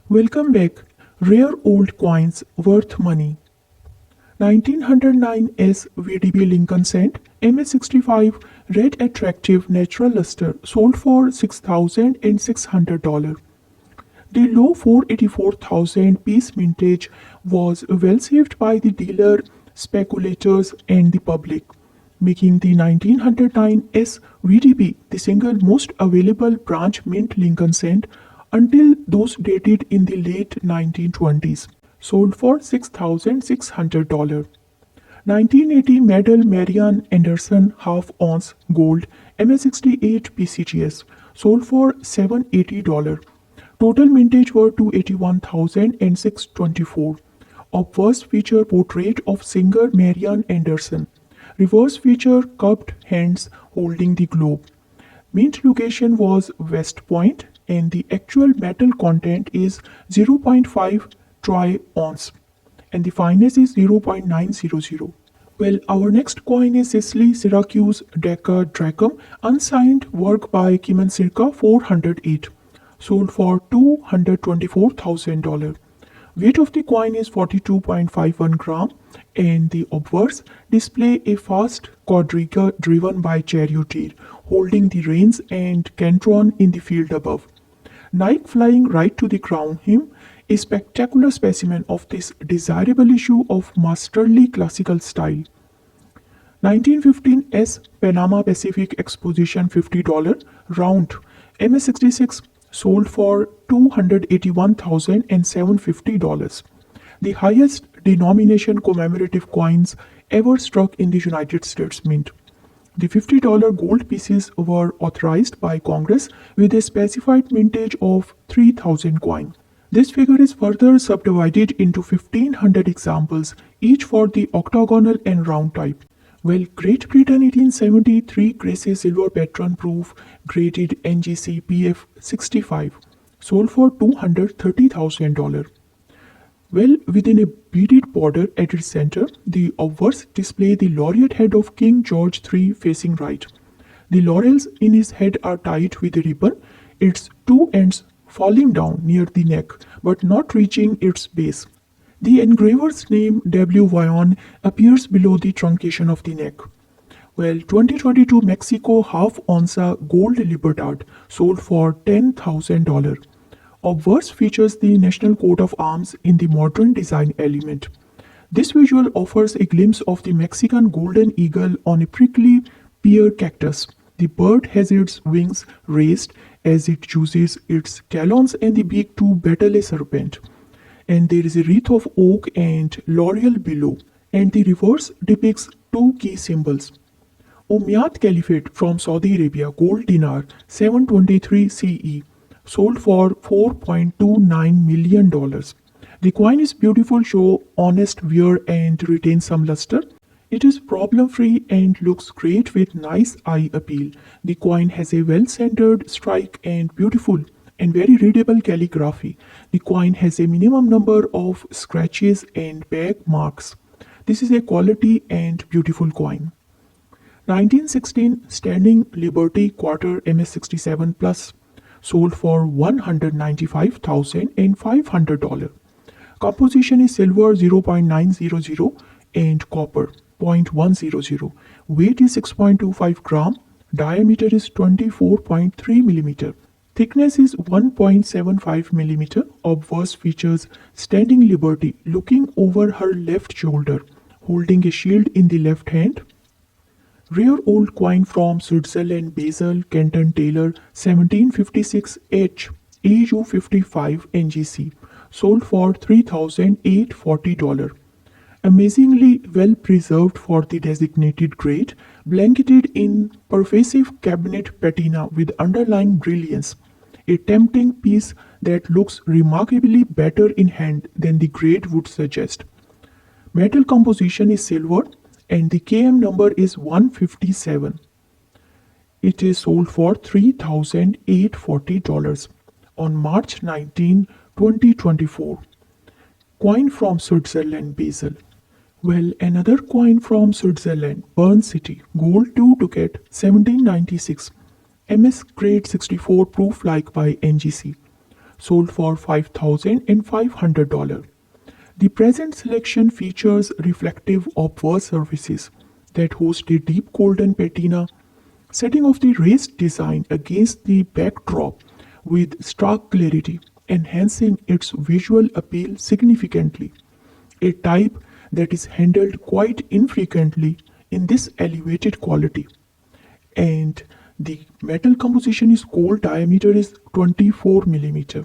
Welcome back. Rare old coins worth money. 1909 SVDB Lincoln cent MS65 red attractive natural luster sold for $6,600. The low 484,000 piece mintage was well saved by the dealer, speculators, and the public, making the 1909 SVDB the single most available branch mint Lincoln cent until those dated in the late 1920s, sold for $6,600. 1980 Medal Marian Anderson half ounce gold MS68 PCGS sold for $780. Total mintage were 281,624. Obverse feature portrait of singer Marian Anderson. Reverse feature cupped hands holding the globe. Mint location was West Point and the actual metal content is 0.5 troy ounce and the fineness is 0.900. Well, our next coin is Sicily Syracuse Deca Drachum, unsigned work by Kiman circa 408, sold for $224,000. Weight of the coin is 42.51 gram and the obverse display a fast quadriga driven by charioteer holding the reins and cantron in the field above. Nike flying right to the crown him, a spectacular specimen of this desirable issue of masterly classical style. 1915 S Panama Pacific Exposition $50 round MS66 sold for $281,750, the highest denomination commemorative coins ever struck in the United States Mint. The $50 gold pieces were authorized by Congress with a specified mintage of 3,000 coin. This figure is further subdivided into 1,500 examples, each for the octagonal and round type. Well, Great Britain 1873 graces silver Patron proof graded NGC PF 65 sold for $230,000. Well, within a beaded border at its center, the obverse display the laureate head of King George III facing right. The laurels in his head are tied with a ribbon, its two ends falling down near the neck but not reaching its base. The engraver's name W. Vyon appears below the truncation of the neck. Well, 2022 Mexico half onza gold Libertad sold for $10,000. Obverse features the national coat of arms in the modern design element. This visual offers a glimpse of the Mexican golden eagle on a prickly pear cactus. The bird has its wings raised as it uses its talons and the beak to battle a serpent. And there is a wreath of oak and laurel below. And the reverse depicts two key symbols. Umayyad Caliphate from Saudi Arabia gold dinar 723 CE sold for $4.29 million. The coin is beautiful, show honest wear and retains some luster. It is problem-free and looks great with nice eye appeal. The coin has a well-centered strike and beautiful and very readable calligraphy. The coin has a minimum number of scratches and bag marks. This is a quality and beautiful coin. 1916 Standing Liberty Quarter MS67 Plus sold for $195,500. Composition is silver 0.900 and copper 0.100. Weight is 6.25 gram. Diameter is 24.3 millimeter. Thickness is 1.75 millimeter. Obverse features Standing Liberty looking over her left shoulder, holding a shield in the left hand. Rare old coin from Switzerland Basel Canton Taylor 1756H AU55 NGC sold for $3,840. Amazingly well preserved for the designated grade, blanketed in pervasive cabinet patina with underlying brilliance. A tempting piece that looks remarkably better in hand than the grade would suggest. Metal composition is silver and the KM number is 157. It is sold for $3,840 on March 19, 2024. Coin from Switzerland Basel. Well, another coin from Switzerland, Bern City, gold 2 ducat 1796, MS grade 64 proof like by NGC, sold for $5,500. The present selection features reflective obverse surfaces that host a deep golden patina, setting off the raised design against the backdrop with stark clarity, enhancing its visual appeal significantly. A type that is handled quite infrequently in this elevated quality. And the metal composition is gold, diameter is 24 millimeter.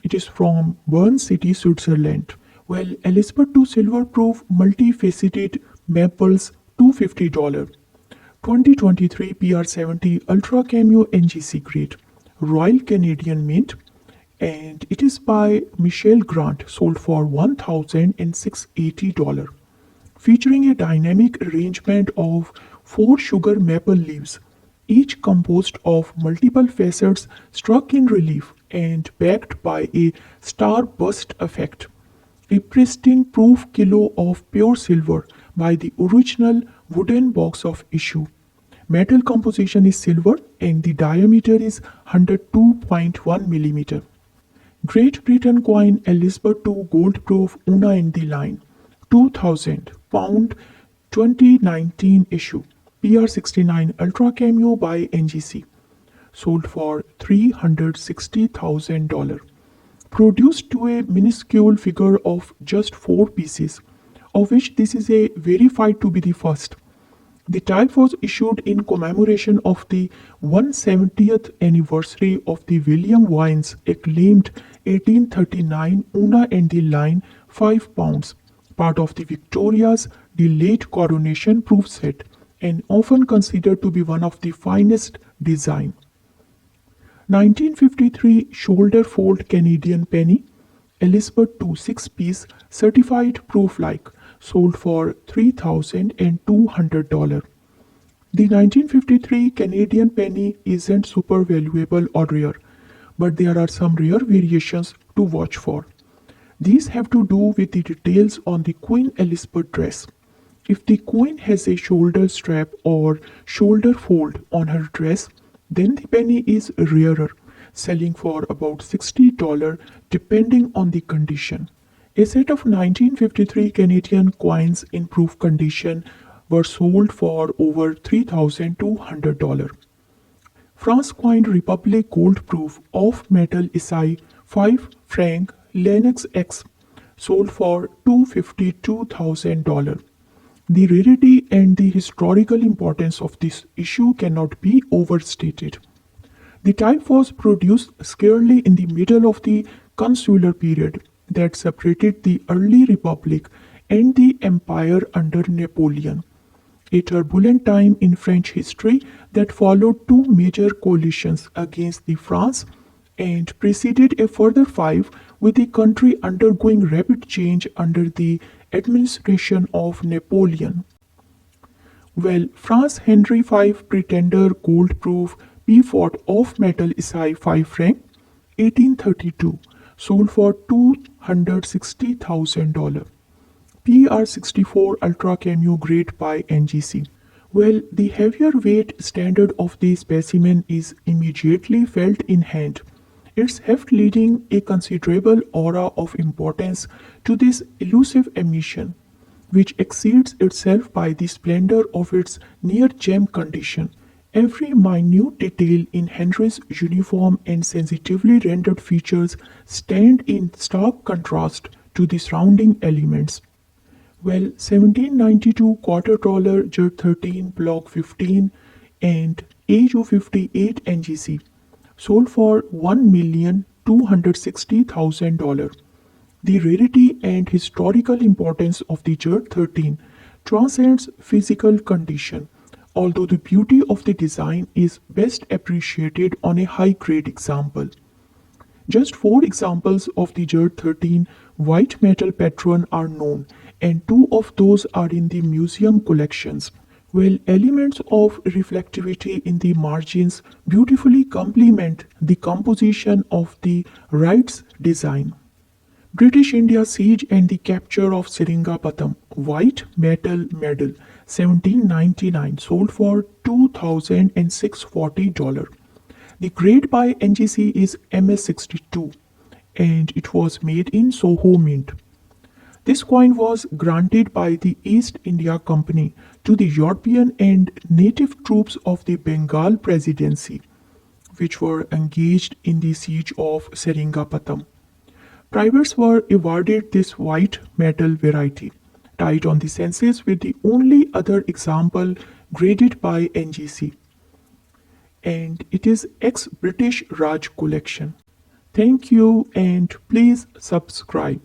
It is from Bern City, Switzerland. Well, Elizabeth II silver proof multifaceted maples $250. 2023 PR70 Ultra Cameo NGC grade. Royal Canadian Mint. And it is by Michelle Grant, sold for $1,680. Featuring a dynamic arrangement of 4 sugar maple leaves, each composed of multiple facets struck in relief and backed by a star-burst effect. A pristine proof kilo of pure silver by the original wooden box of issue. Metal composition is silver and the diameter is 102.1 millimeter. Great Britain coin Elizabeth II gold proof Una in the line, 2000 pound 2019 issue, PR69 Ultra Cameo by NGC, sold for $360,000. Produced to a minuscule figure of just 4 pieces, of which this is a verified to be the first. The type was issued in commemoration of the 170th anniversary of the William Wine's acclaimed 1839 Una and the Line 5 pounds, part of the Victoria's delayed coronation proof set, and often considered to be one of the finest design. 1953 shoulder fold Canadian penny, Elizabeth II 6-piece certified proof-like, sold for $3,200. The 1953 Canadian penny isn't super valuable or rare, but there are some rare variations to watch for. These have to do with the details on the Queen Elizabeth dress. If the Queen has a shoulder strap or shoulder fold on her dress, then the penny is rarer, selling for about $60 depending on the condition. A set of 1953 Canadian coins in proof condition were sold for over $3,200. France coined Republic gold proof off metal SI 5 franc Lennox X, sold for $252,000. The rarity and the historical importance of this issue cannot be overstated. The type was produced scarcely in the middle of the consular period that separated the early republic and the empire under Napoleon, a turbulent time in French history that followed 2 major coalitions against the France and preceded a further 5 with the country undergoing rapid change under the administration of Napoleon. Well, France Henry V Pretender gold proof P-Fort off metal SI 5 franc 1832, sold for $260,000. PR64 Ultra Cameo grade by NGC. Well, the heavier weight standard of the specimen is immediately felt in hand, its heft leading a considerable aura of importance to this elusive emission, which exceeds itself by the splendor of its near-gem condition. Every minute detail in Henry's uniform and sensitively rendered features stand in stark contrast to the surrounding elements. Well, 1792 quarter dollar Jet 13 Block 15 and AU58 NGC, sold for $1,260,000. The rarity and historical importance of the Jet 13 transcends physical condition, although the beauty of the design is best appreciated on a high-grade example. Just 4 examples of the Jet 13 white metal Patron are known, and 2 of those are in the museum collections. Well, elements of reflectivity in the margins beautifully complement the composition of the Wright's design. British India siege and the capture of Seringapatam, white metal medal, 1799, sold for $2,640. The grade by NGC is MS62. and it was made in Soho Mint. This coin was granted by the East India Company to the European and native troops of the Bengal Presidency, which were engaged in the siege of Seringapatam. Privates were awarded this white metal variety, tied on the census with the only other example graded by NGC. And it is ex-British Raj collection. Thank you and please subscribe.